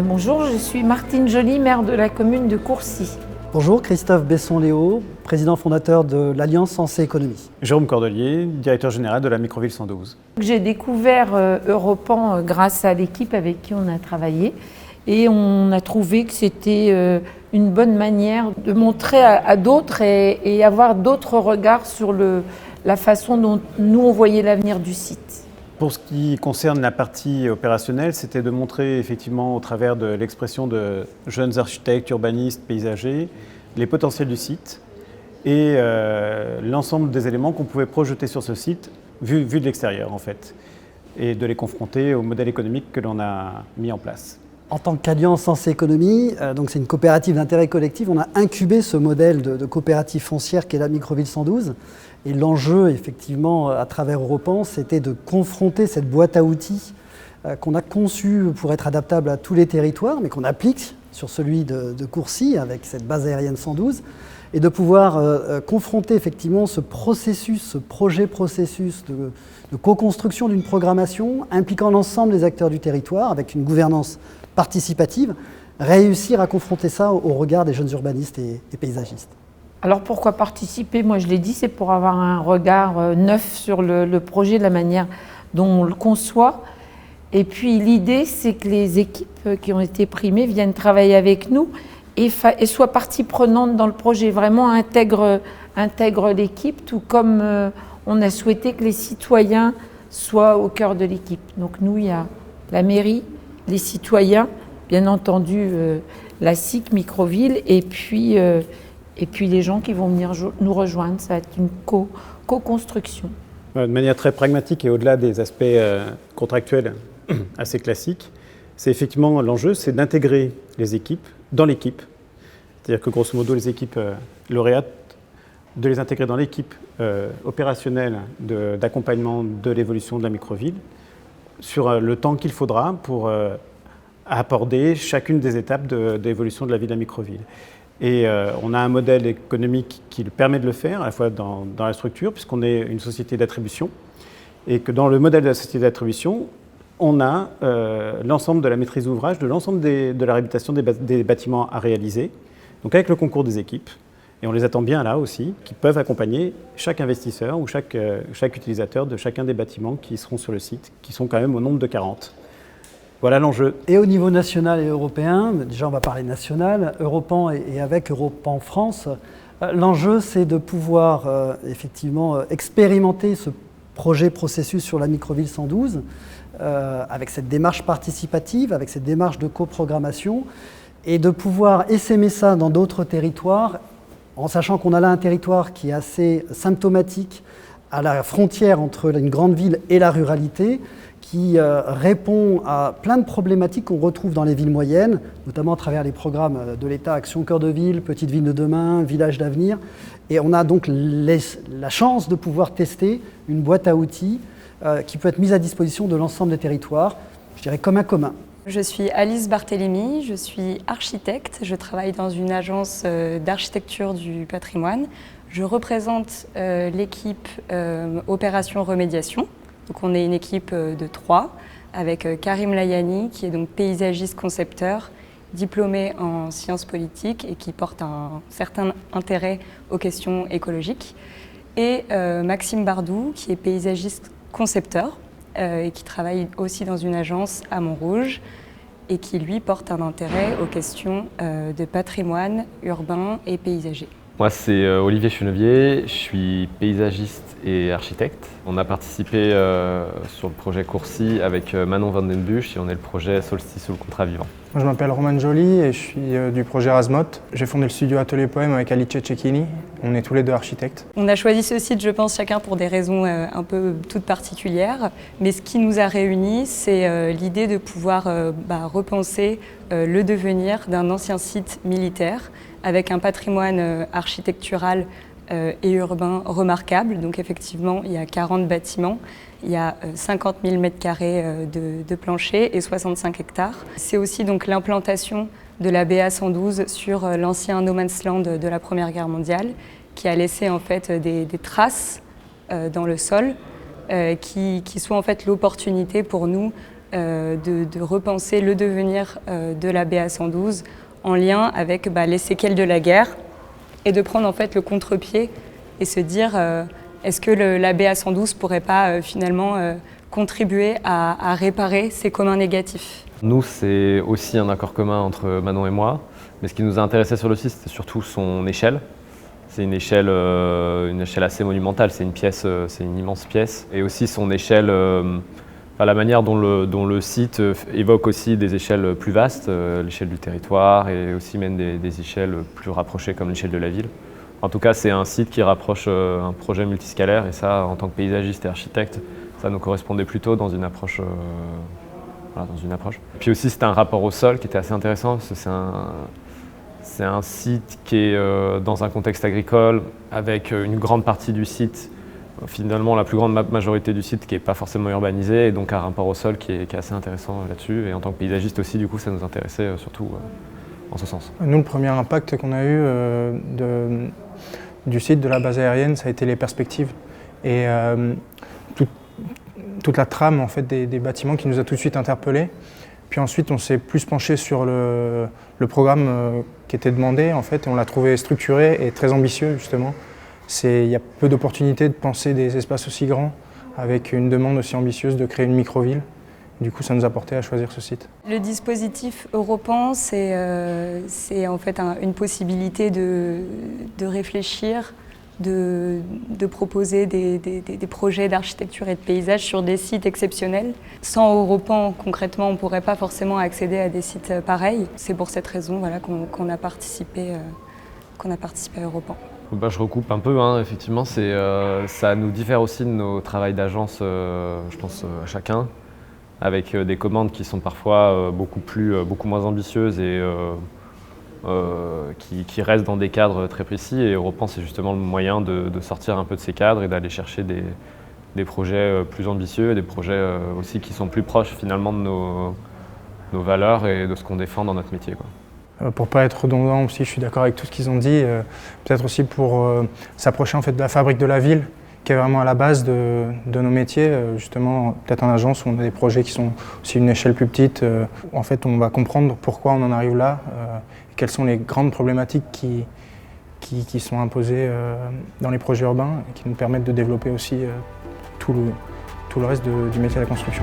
Bonjour, je suis Martine Joly, maire de la commune de Courcy. Bonjour, Christophe Besson-Léo, président fondateur de l'Alliance Sensé Économie. Jérôme Cordelier, directeur général de la Microville 112. J'ai découvert Europan grâce à l'équipe avec qui on a travaillé et on a trouvé que c'était une bonne manière de montrer à d'autres et avoir d'autres regards sur la façon dont nous on voyait l'avenir du site. Pour ce qui concerne la partie opérationnelle, c'était de montrer effectivement au travers de l'expression de jeunes architectes, urbanistes, paysagers, les potentiels du site et l'ensemble des éléments qu'on pouvait projeter sur ce site vu de l'extérieur en fait, et de les confronter au modèle économique que l'on a mis en place. En tant qu'Alliance Sensé Économie, donc c'est une coopérative d'intérêt collectif, on a incubé ce modèle de coopérative foncière qu'est la Microville 112. Et l'enjeu, effectivement, à travers Europan, c'était de confronter cette boîte à outils qu'on a conçue pour être adaptable à tous les territoires, mais qu'on applique sur celui de Courcy, avec cette base aérienne 112, et de pouvoir confronter effectivement ce processus, ce projet-processus de co-construction d'une programmation impliquant l'ensemble des acteurs du territoire, avec une gouvernance participative, réussir à confronter ça au regard des jeunes urbanistes et paysagistes. Alors pourquoi participer? Moi je l'ai dit, c'est pour avoir un regard neuf sur le projet, de la manière dont on le conçoit. Et puis l'idée c'est que les équipes qui ont été primées viennent travailler avec nous et soient partie prenante dans le projet, vraiment intègrent l'équipe, tout comme on a souhaité que les citoyens soient au cœur de l'équipe. Donc nous, il y a la mairie, les citoyens, bien entendu la SIC Microville et puis les gens qui vont venir nous rejoindre. Ça va être une co-construction. De manière très pragmatique et au-delà des aspects contractuels assez classiques, c'est effectivement l'enjeu, c'est d'intégrer les équipes dans l'équipe. C'est-à-dire que grosso modo, les équipes lauréates, de les intégrer dans l'équipe opérationnelle d'accompagnement de l'évolution de la microville sur le temps qu'il faudra pour aborder chacune des étapes d'évolution de la vie de la microville. Et on a un modèle économique qui permet de le faire, à la fois dans la structure, puisqu'on est une société d'attribution, et que dans le modèle de la société d'attribution, on a l'ensemble de la maîtrise d'ouvrage, de l'ensemble de la réhabilitation des bâtiments à réaliser, donc avec le concours des équipes, et on les attend bien là aussi, qui peuvent accompagner chaque investisseur ou chaque utilisateur de chacun des bâtiments qui seront sur le site, qui sont quand même au nombre de 40. Voilà l'enjeu. Et au niveau national et européen, déjà on va parler national, Europan et avec Europan France, l'enjeu c'est de pouvoir effectivement expérimenter ce projet-processus sur la Microville 112 avec cette démarche participative, avec cette démarche de coprogrammation et de pouvoir essaimer ça dans d'autres territoires en sachant qu'on a là un territoire qui est assez symptomatique à la frontière entre une grande ville et la ruralité, qui répond à plein de problématiques qu'on retrouve dans les villes moyennes, notamment à travers les programmes de l'État Action Cœur de Ville, Petite Ville de demain, Village d'avenir. Et on a donc la chance de pouvoir tester une boîte à outils qui peut être mise à disposition de l'ensemble des territoires, je dirais comme un commun. Je suis Alice Barthélémy, je suis architecte, je travaille dans une agence d'architecture du patrimoine. Je représente l'équipe Opération Remédiation. Donc on est une équipe de 3 avec Karim Layani qui est donc paysagiste concepteur, diplômé en sciences politiques et qui porte un certain intérêt aux questions écologiques. Et Maxime Bardou qui est paysagiste concepteur et qui travaille aussi dans une agence à Montrouge et qui lui porte un intérêt aux questions de patrimoine urbain et paysager. Moi, c'est Olivier Chenevier, je suis paysagiste et architecte. On a participé sur le projet Courcy avec Manon Van Den Busch et on est le projet Solstice sous le contrat vivant. Moi, je m'appelle Roman Joly et je suis du projet Razmot. J'ai fondé le studio Atelier Poème avec Alice Cecchini. On est tous les deux architectes. On a choisi ce site, je pense, chacun pour des raisons un peu toutes particulières. Mais ce qui nous a réunis, c'est l'idée de pouvoir repenser le devenir d'un ancien site militaire avec un patrimoine architectural et urbain remarquable. Donc effectivement, il y a 40 bâtiments, il y a 50 000 m² de plancher et 65 hectares. C'est aussi donc l'implantation de la BA 112 sur l'ancien no man's land de la Première Guerre mondiale, qui a laissé en fait des traces dans le sol, qui sont en fait l'opportunité pour nous de repenser le devenir de la BA112 en lien avec les séquelles de la guerre et de prendre en fait le contre-pied et se dire est-ce que la BA112 pourrait pas finalement contribuer à réparer ces communs négatifs. Nous, c'est aussi un accord commun entre Manon et moi, mais ce qui nous a intéressé sur le site, c'était surtout son échelle. C'est une échelle assez monumentale, c'est une immense pièce. Et aussi son échelle, la manière dont le site évoque aussi des échelles plus vastes, l'échelle du territoire et aussi même des échelles plus rapprochées comme l'échelle de la ville. En tout cas, c'est un site qui rapproche un projet multiscalaire et ça, en tant que paysagiste et architecte, ça nous correspondait plutôt dans une approche. Puis aussi, c'était un rapport au sol qui était assez intéressant parce que c'est un site qui est dans un contexte agricole avec une grande partie du site, finalement la plus grande majorité du site qui n'est pas forcément urbanisée et donc un rapport au sol qui est assez intéressant là-dessus. Et en tant que paysagiste aussi, du coup, ça nous intéressait surtout en ce sens. Nous, le premier impact qu'on a eu du site de la base aérienne, ça a été les perspectives. Et toute la trame en fait, des bâtiments qui nous a tout de suite interpellés. Puis ensuite, on s'est plus penché sur le programme qui était demandé, en fait, et on l'a trouvé structuré et très ambitieux, justement. Il y a peu d'opportunités de penser des espaces aussi grands, avec une demande aussi ambitieuse de créer une micro-ville. Du coup, ça nous a porté à choisir ce site. Le dispositif Europan, c'est en fait une possibilité de réfléchir, de proposer des projets d'architecture et de paysage sur des sites exceptionnels. Sans Europan, concrètement, on ne pourrait pas forcément accéder à des sites pareils. C'est pour cette raison qu'on a participé à Europan. Je recoupe un peu, effectivement, ça nous diffère aussi de nos travails d'agence, je pense, à chacun, avec des commandes qui sont parfois beaucoup moins ambitieuses et qui restent dans des cadres très précis. Et Europan, c'est justement le moyen de sortir un peu de ces cadres et d'aller chercher des projets plus ambitieux, des projets aussi qui sont plus proches finalement de nos valeurs et de ce qu'on défend dans notre métier, quoi. Pour ne pas être redondant aussi, je suis d'accord avec tout ce qu'ils ont dit, peut-être aussi pour s'approcher en fait de la fabrique de la ville, qui est vraiment à la base de nos métiers, justement peut-être en agence où on a des projets qui sont aussi une échelle plus petite, où en fait on va comprendre pourquoi on en arrive là, et quelles sont les grandes problématiques qui sont imposées dans les projets urbains et qui nous permettent de développer aussi tout le reste du métier de la construction.